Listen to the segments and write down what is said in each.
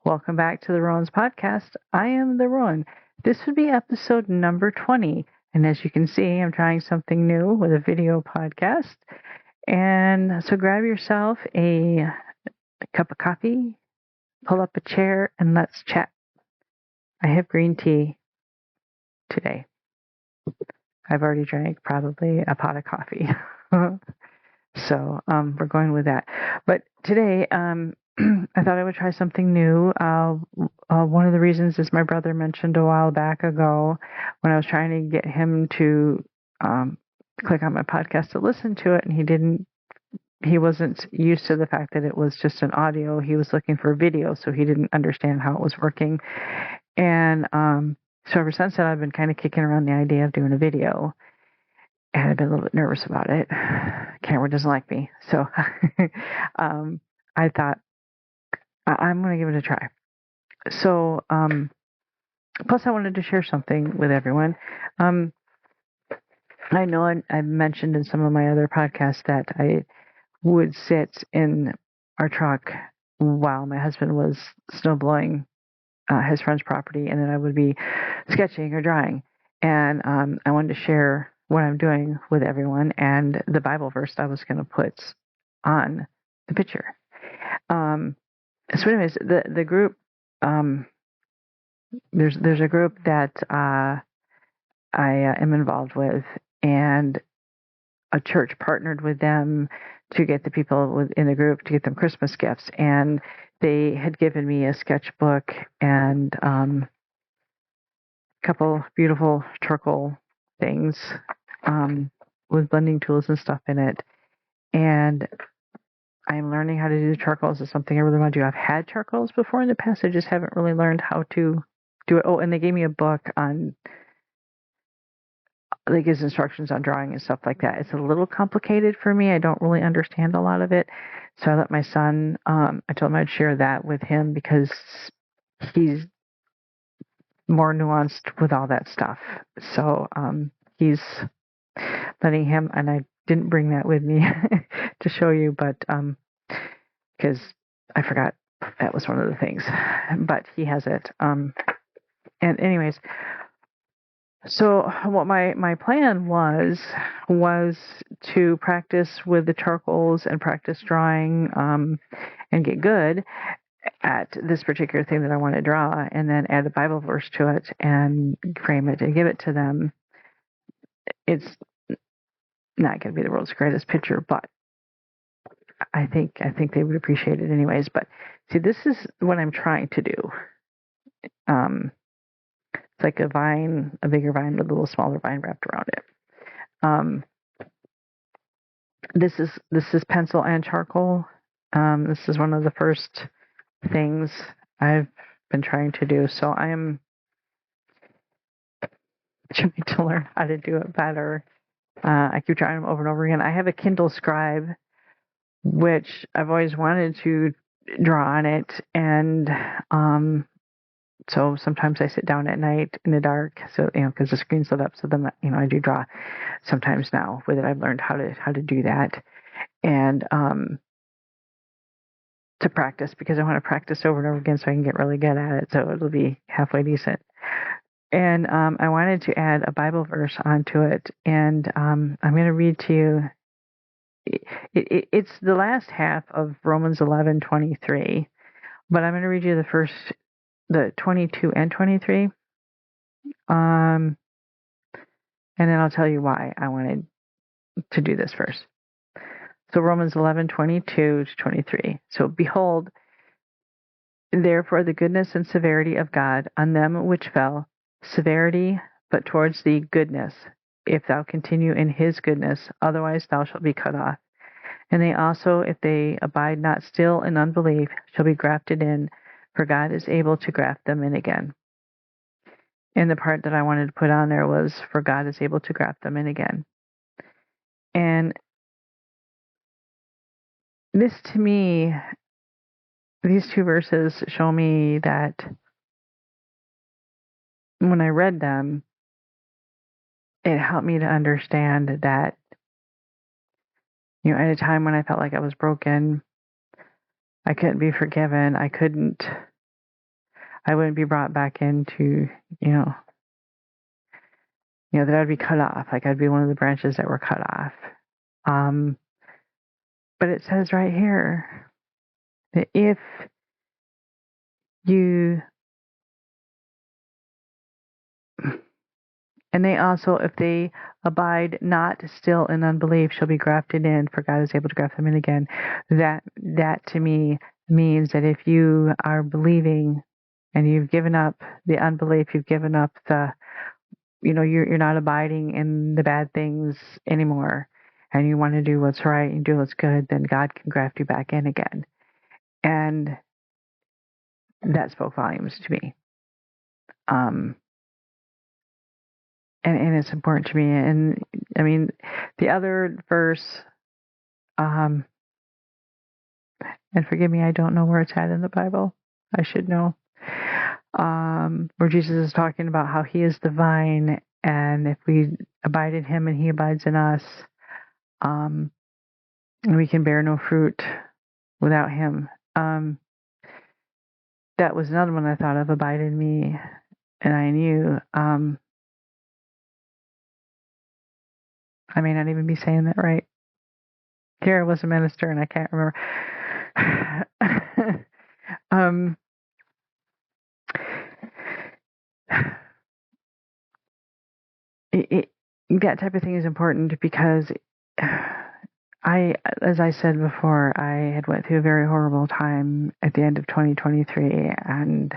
Welcome back to the Rowan's podcast. I am the Rowan. This would be episode number 20. And as you can see, I'm trying something new with a video podcast. And so grab yourself a cup of coffee, pull up a chair, and let's chat. I have green tea today. I've already drank probably a pot of coffee. So we're going with that. But today, I thought I would try something new. One of the reasons is my brother mentioned a while back ago when I was trying to get him to click on my podcast to listen to it, and he wasn't used to the fact that it was just an audio. He was looking for video, so he didn't understand how it was working. And so ever since then, I've been kind of kicking around the idea of doing a video. And I've been a little bit nervous about it. Camera doesn't like me. So I thought, I'm going to give it a try. So, plus I wanted to share something with everyone. I know I've mentioned in some of my other podcasts that I would sit in our truck while my husband was snow blowing his friend's property, and then I would be sketching or drawing. And I wanted to share what I'm doing with everyone and the Bible verse I was going to put on the picture. So anyways, the group, there's a group that I am involved with, and a church partnered with them to get the people in the group to get them Christmas gifts. And they had given me a sketchbook and a couple beautiful charcoal things with blending tools and stuff in it. And I'm learning how to do charcoals. It's something I really want to do. I've had charcoals before in the past. I just haven't really learned how to do it. Oh, and they gave me a book on, that gives instructions on drawing and stuff like that. It's a little complicated for me. I don't really understand a lot of it. So I let my son, I told him I'd share that with him because he's more nuanced with all that stuff. So he's letting him, and I didn't bring that with me to show you, but because I forgot that was one of the things. But he has it. And anyways, so what my plan was to practice with the charcoals and practice drawing and get good at this particular thing that I want to draw, and then add a Bible verse to it and frame it and give it to them. It's not going to be the world's greatest picture, but I think they would appreciate it anyways. But see, this is what I'm trying to do. It's like a vine, a bigger vine with a little smaller vine wrapped around it. This is pencil and charcoal. This is one of the first things I've been trying to do. So I am trying to learn how to do it better. I keep trying them over and over again. I have a Kindle Scribe, which I've always wanted to draw on it, and so sometimes I sit down at night in the dark, so because the screen's lit up, so then I do draw sometimes now with it. I've learned how to do that, and to practice, because I want to practice over and over again so I can get really good at it, so it'll be halfway decent. And I wanted to add a Bible verse onto it, and I'm going to read to you. It's the last half of Romans 11:23, but I'm going to read you the 22 and 23, and then I'll tell you why I wanted to do this first. So Romans 11:22 to 23. So behold, therefore the goodness and severity of God on them which fell, severity, but towards thee goodness, if thou continue in his goodness, otherwise thou shalt be cut off. And they also, if they abide not still in unbelief, shall be grafted in, for God is able to graft them in again. And the part that I wanted to put on there was, for God is able to graft them in again. And this, to me, these two verses show me that when I read them, it helped me to understand that, at a time when I felt like I was broken, I couldn't be forgiven, I couldn't I wouldn't be brought back into, that I'd be cut off. Like I'd be one of the branches that were cut off. But it says right here that if you, and they also, if they abide not still in unbelief, shall be grafted in, for God is able to graft them in again. That to me means that if you are believing and you've given up the unbelief, you've given up the, you're not abiding in the bad things anymore, and you want to do what's right and do what's good, then God can graft you back in again. And that spoke volumes to me. And it's important to me. And I mean, the other verse, and forgive me, I don't know where it's at in the Bible. I should know. Where Jesus is talking about how he is the vine, and if we abide in him and he abides in us, we can bear no fruit without him. That was another one I thought of, abide in me and I in you. I may not even be saying that right. Kara was a minister and I can't remember. That type of thing is important because as I said before, I had went through a very horrible time at the end of 2023, and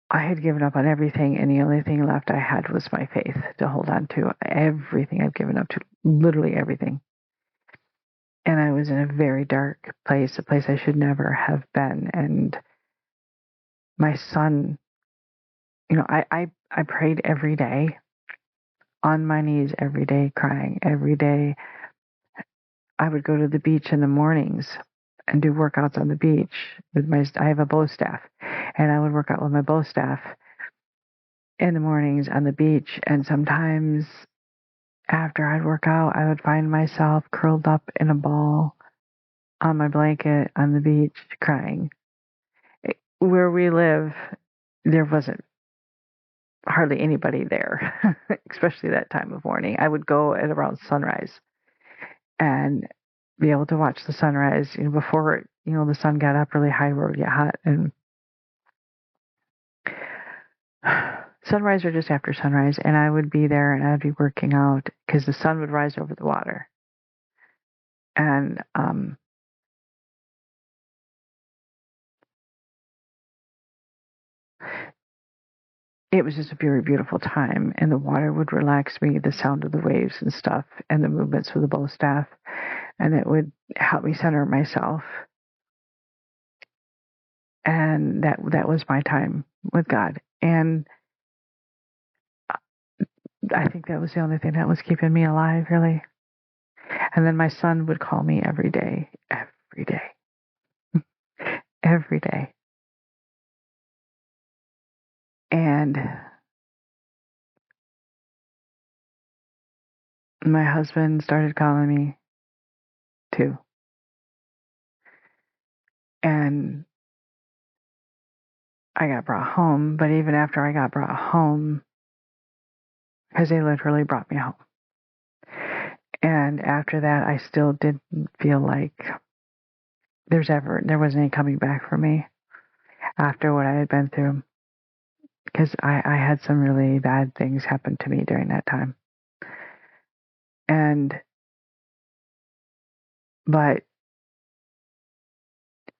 I had given up on everything, and the only thing left I had was my faith to hold on to. Everything I've given up to, literally everything. And I was in a very dark place, a place I should never have been. And my son, I prayed every day, on my knees every day, crying every day. I would go to the beach in the mornings and do workouts on the beach with I have a bow staff, and I would work out with my bow staff in the mornings on the beach. And sometimes after I'd work out, I would find myself curled up in a ball on my blanket on the beach crying. Where we live, there wasn't hardly anybody there, especially that time of morning. I would go at around sunrise and be able to watch the sunrise, before, the sun got up really high where it would get hot. And sunrise or just after sunrise, and I would be there and I'd be working out because the sun would rise over the water. And it was just a very beautiful time, and the water would relax me, the sound of the waves and stuff, and the movements of the bow staff, and it would help me center myself. And that was my time with God. And I think that was the only thing that was keeping me alive, really. And then my son would call me every day, every day. And my husband started calling me too. And I got brought home, but even after I got brought home, because they literally brought me home. And after that, I still didn't feel like there was any coming back for me after what I had been through. Because I had some really bad things happen to me during that time. But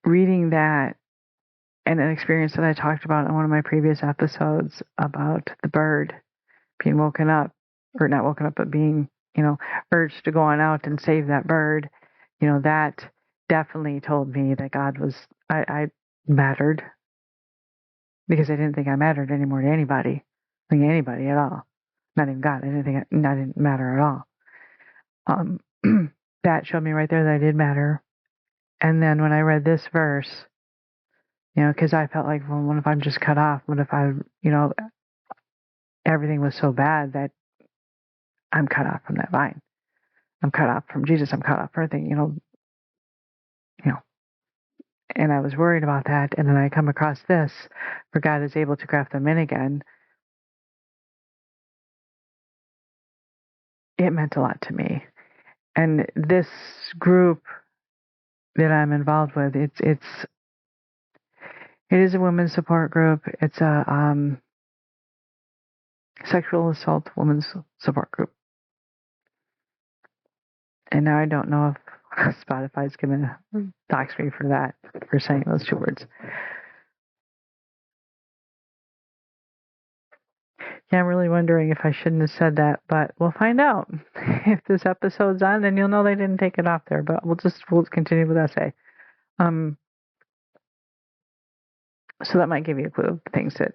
reading that, and an experience that I talked about in one of my previous episodes about the bird being woken up, or not woken up, but being, urged to go on out and save that bird, that definitely told me that God was, I mattered, because I didn't think I mattered anymore to anybody, anybody at all. Not even God. I didn't matter at all. That showed me right there that I did matter. And then when I read this verse, because I felt like, well, what if I'm just cut off? What if everything was so bad that I'm cut off from that vine? I'm cut off from Jesus. I'm cut off from everything, And I was worried about that. And then I come across this, where God is able to graft them in again. It meant a lot to me. And this group that I'm involved with, it is a women's support group. It's a sexual assault women's support group. And now I don't know if Spotify's going to dox me for that, for saying those two words. Yeah, I'm really wondering if I shouldn't have said that, but we'll find out. If this episode's on, then you'll know they didn't take it off there, but we'll continue with essay. So that might give you a clue of things that,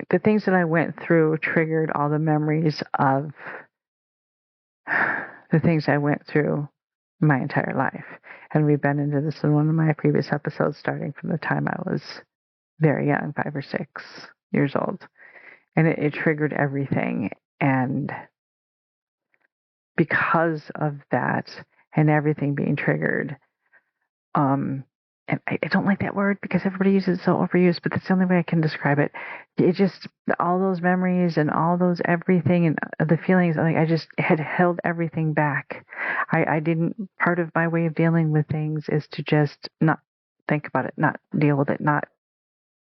the things that I went through triggered all the memories of the things I went through my entire life. And we've been into this in one of my previous episodes, starting from the time I was very young, 5 or 6 years old. And it triggered everything. And because of that and everything being triggered, and I don't like that word because everybody uses it so overused, but that's the only way I can describe it. It just, all those memories and all those everything and the feelings, like I just had held everything back. I didn't, part of my way of dealing with things is to just not think about it, not deal with it, not,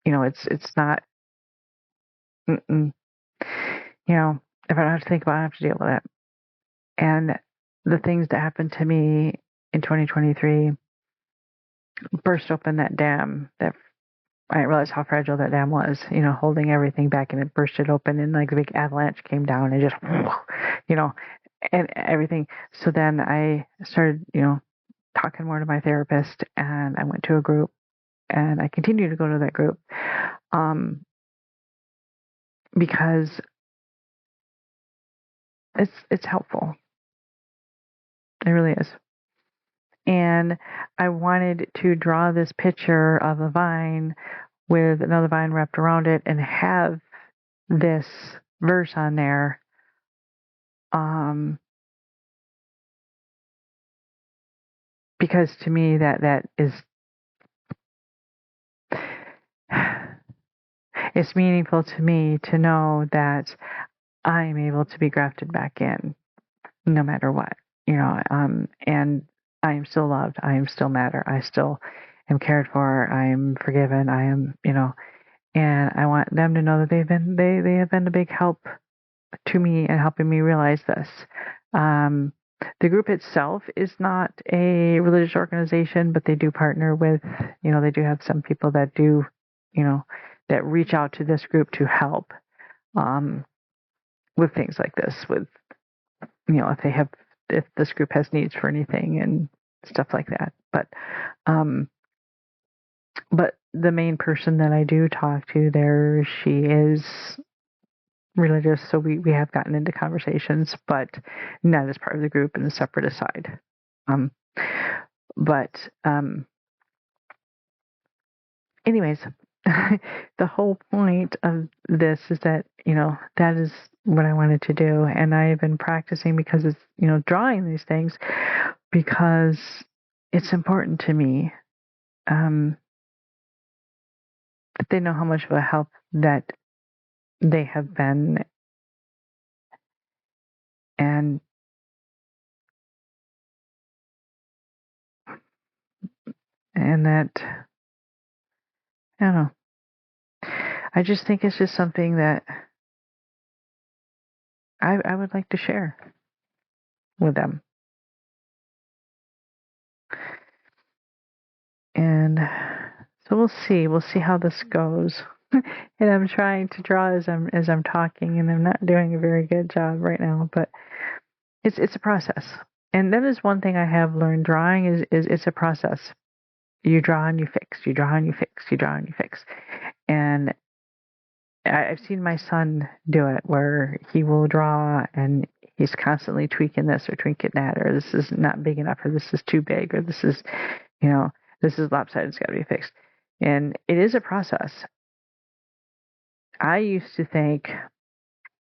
it's not, if I don't have to think about it, I have to deal with it. And the things that happened to me in 2023 burst open that dam that I didn't realize how fragile that dam was, holding everything back, and it bursted open and like a big avalanche came down and just, and everything. So then I started, talking more to my therapist, and I went to a group, and I continue to go to that group, because it's helpful. It really is. And I wanted to draw this picture of a vine with another vine wrapped around it and have this verse on there. Because to me that is, it's meaningful to me to know that I'm able to be grafted back in no matter what, and I am still loved. I am still matter. I still am cared for. I am forgiven. I am, and I want them to know that they have been a big help to me and helping me realize this. The group itself is not a religious organization, but they do partner with, they do have some people that do, that reach out to this group to help with things like this, with, if this group has needs for anything and stuff like that. But the main person that I do talk to there, she is religious, so we have gotten into conversations, but not as part of the group and separate aside. Anyways, the whole point of this is that, that is what I wanted to do. And I have been practicing because it's, drawing these things because it's important to me, that they know how much of a help that they have been. And that, I don't know. I just think it's just something that I would like to share with them. And so we'll see. We'll see how this goes. And I'm trying to draw as I'm talking, and I'm not doing a very good job right now, but it's a process. And that is one thing I have learned. Drawing is it's a process. You draw and you fix. You draw and you fix. You draw and you fix. And I've seen my son do it, where he will draw and he's constantly tweaking this or tweaking that, or this is not big enough, or this is too big, or this is, this is lopsided, it's got to be fixed. And it is a process. I used to think,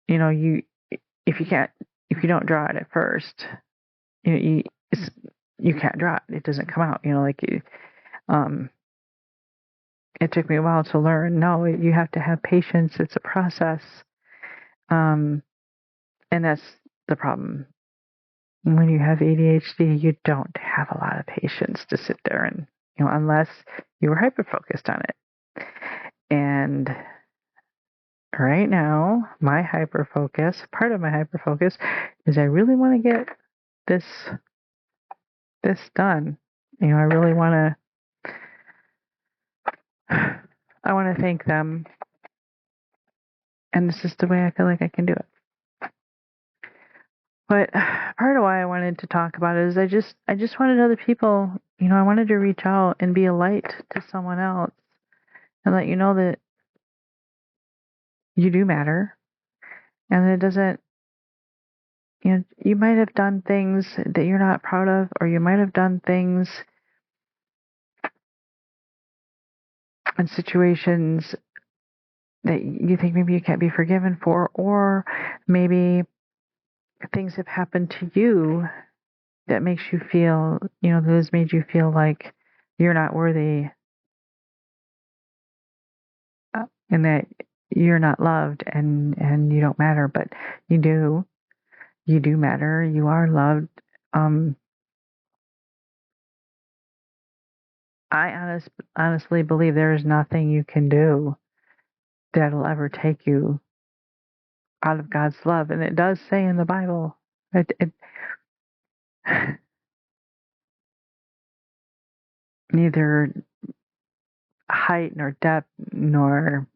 if you don't draw it at first, it's you can't draw it. It doesn't come out. Um, it took me a while to learn. No, you have to have patience. It's a process. And that's the problem. When you have ADHD, you don't have a lot of patience to sit there and, unless you were hyper focused on it. And right now, part of my hyper focus is I really want to get this done. I really want to, I want to thank them. And this is the way I feel like I can do it. But part of why I wanted to talk about it is I just wanted other people, I wanted to reach out and be a light to someone else and let you know that you do matter and it doesn't, you might have done things that you're not proud of, or you might have done things in situations that you think maybe you can't be forgiven for, or maybe things have happened to you that makes you feel, that has made you feel like you're not worthy, and that you're not loved, and you don't matter, but you do matter. You are loved. I honestly believe there is nothing you can do that'll ever take you out of God's love, and it does say in the Bible, it neither height nor depth nor,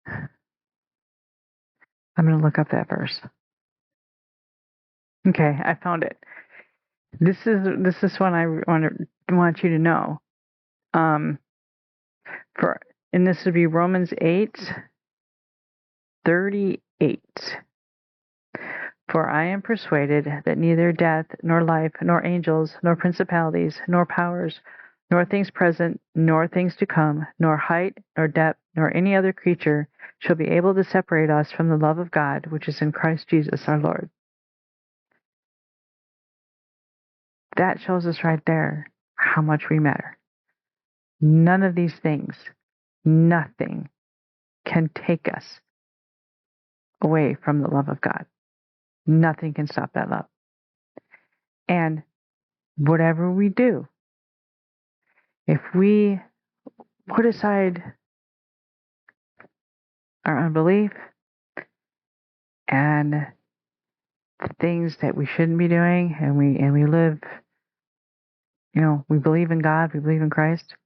I'm going to look up that verse. Okay, I found it. This is one I want you to know. And this would be Romans 8:38. For I am persuaded that neither death, nor life, nor angels, nor principalities, nor powers, nor things present, nor things to come, nor height, nor depth, nor any other creature shall be able to separate us from the love of God, which is in Christ Jesus our Lord. That shows us right there how much we matter. None of these things, nothing, can take us away from the love of God. Nothing can stop that love. And whatever we do, if we put aside our unbelief and the things that we shouldn't be doing, and we live, we believe in God, we believe in Christ,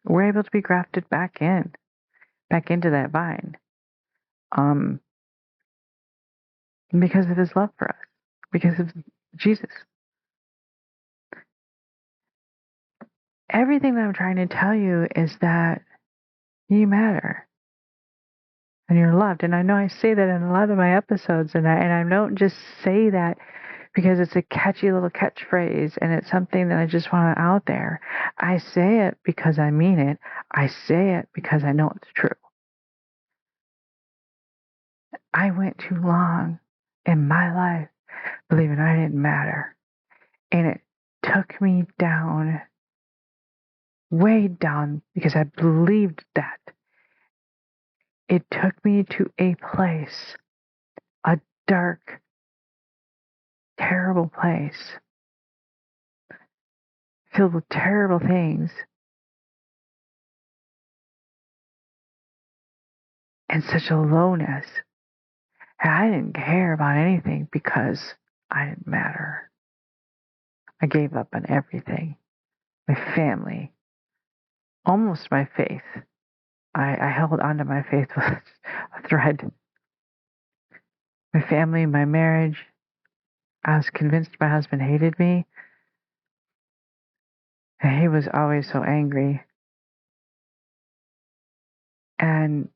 we're able to be grafted back into that vine, because of His love for us, because of Jesus. Everything that I'm trying to tell you is that you matter and you're loved. And I know I say that in a lot of my episodes, and I don't just say that because it's a catchy little catchphrase and it's something that I just want out there. I say it because I mean it. I say it because I know it's true. I went too long in my life believing I didn't matter. And it took me down, way down, because I believed that. It took me to a place, a dark, terrible place, filled with terrible things, and such a lowness. And I didn't care about anything because I didn't matter. I gave up on everything. My family, almost my faith. I held onto my faith with a thread. My family, my marriage. I was convinced my husband hated me. And he was always so angry. And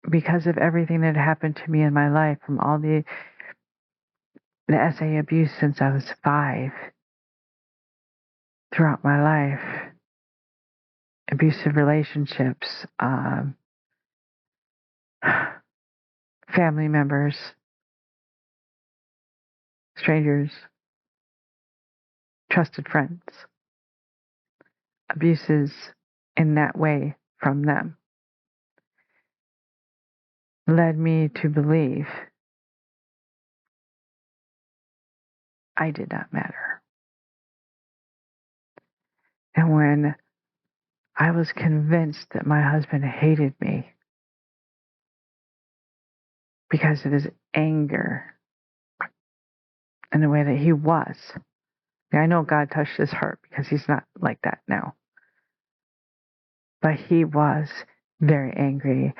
because of everything that had happened to me in my life, from all the SA abuse since I was 5, throughout my life, abusive relationships, family members, strangers, trusted friends, abuses in that way from them led me to believe I did not matter. And when I was convinced that my husband hated me because of his anger and the way that he was, I know God touched his heart because he's not like that now. But he was very angry,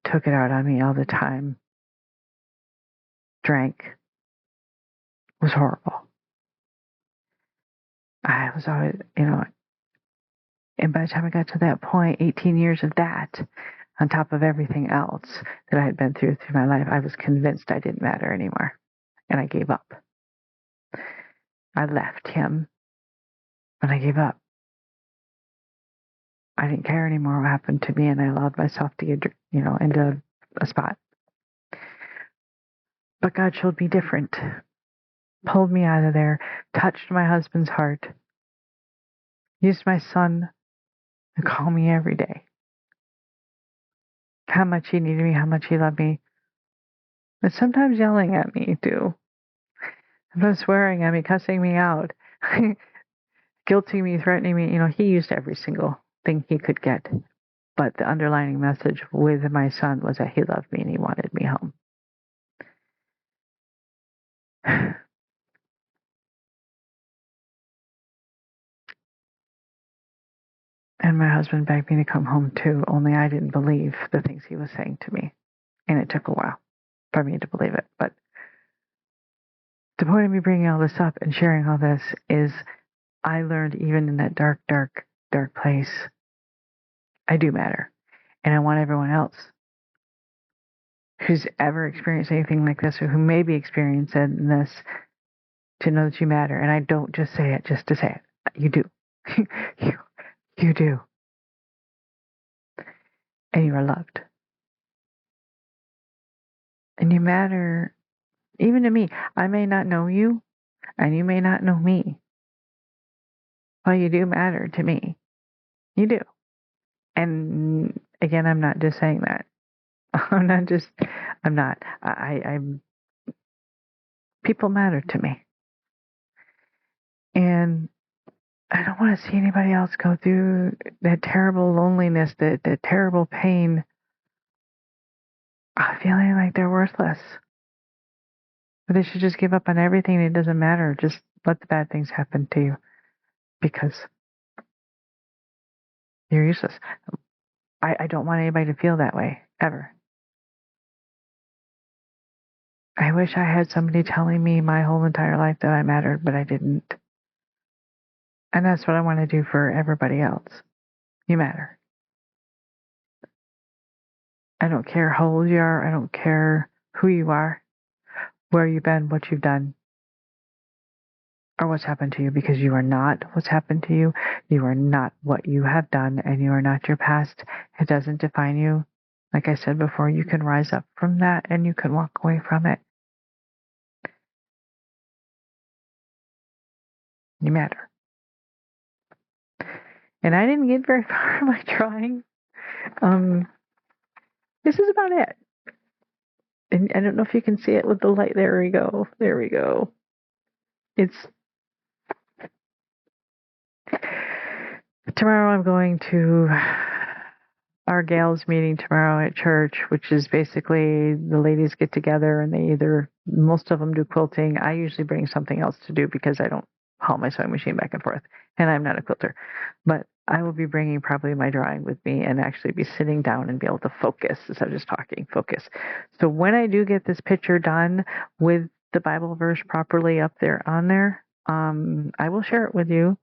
took it out on me all the time, drank, was horrible. I was always, and by the time I got to that point, 18 years of that, on top of everything else that I had been through my life, I was convinced I didn't matter anymore. And I gave up. I left him, and I gave up. I didn't care anymore what happened to me, and I allowed myself to get, into a spot. But God showed me different, pulled me out of there, touched my husband's heart, used my son to call me every day. How much he needed me, how much he loved me. But sometimes yelling at me, too. Sometimes swearing at me, cussing me out, guilting me, threatening me. He used every single thing he could get. But the underlying message with my son was that he loved me and he wanted me home. And my husband begged me to come home too, only I didn't believe the things he was saying to me. And it took a while for me to believe it. But the point of me bringing all this up and sharing all this is I learned even in that dark, dark, dark place, I do matter. And I want everyone else who's ever experienced anything like this or who may be experiencing this to know that you matter. And I don't just say it just to say it. You do. you do. And you are loved. And you matter even to me. I may not know you, and you may not know me. Well, you do matter to me. You do. And again, I'm not just saying that. I'm not. I'm, people matter to me. And I don't want to see anybody else go through that terrible loneliness, that terrible pain, feeling like they're worthless. But they should just give up on everything. It doesn't matter. Just let the bad things happen to you because you're useless. I don't want anybody to feel that way, ever. I wish I had somebody telling me my whole entire life that I mattered, but I didn't. And that's what I want to do for everybody else. You matter. I don't care how old you are. I don't care who you are, where you've been, what you've done, or what's happened to you, because you are not what's happened to you. You are not what you have done, and you are not your past. It doesn't define you. Like I said before, you can rise up from that and you can walk away from it. You matter. And I didn't get very far in my drawing. This is about it. And I don't know if you can see it with the light. There we go. There we go. It's tomorrow. I'm going to our gals meeting tomorrow at church, which is basically the ladies get together and most of them do quilting. I usually bring something else to do because I don't haul my sewing machine back and forth, and I'm not a quilter. But I will be bringing probably my drawing with me and actually be sitting down and be able to focus instead of just talking. Focus. So when I do get this picture done with the Bible verse properly up there on there, I will share it with you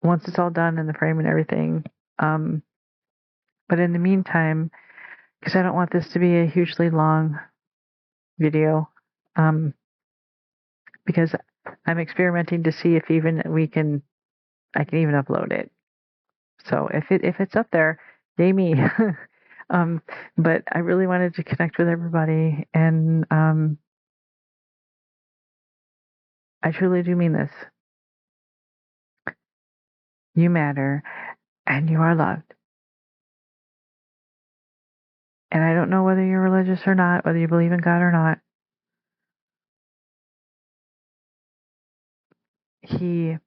once it's all done in the frame and everything. But in the meantime, because I don't want this to be a hugely long video, because I'm experimenting to see if even I can even upload it. So if it's up there, yay me. But I really wanted to connect with everybody and I truly do mean this. You matter, and you are loved. And I don't know whether you're religious or not, whether you believe in God or not. He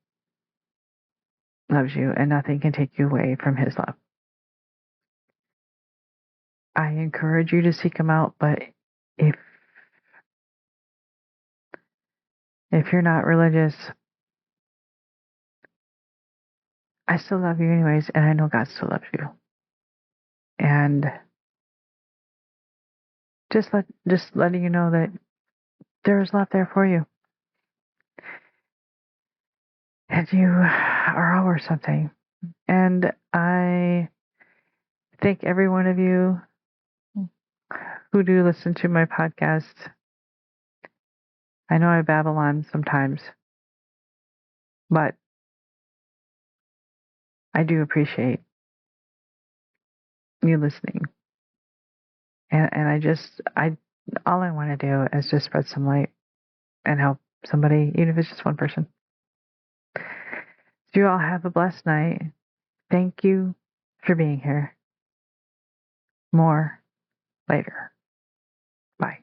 loves you, and nothing can take you away from his love. I encourage you to seek him out, but if you're not religious, I still love you anyways, and I know God still loves you. And just letting you know that there is love there for you. And you are all worth something. And I thank every one of you who do listen to my podcast. I know I babble on sometimes, but I do appreciate you listening. And all I want to do is just spread some light and help somebody, even if it's just one person. You all have a blessed night. Thank you for being here. More later. Bye.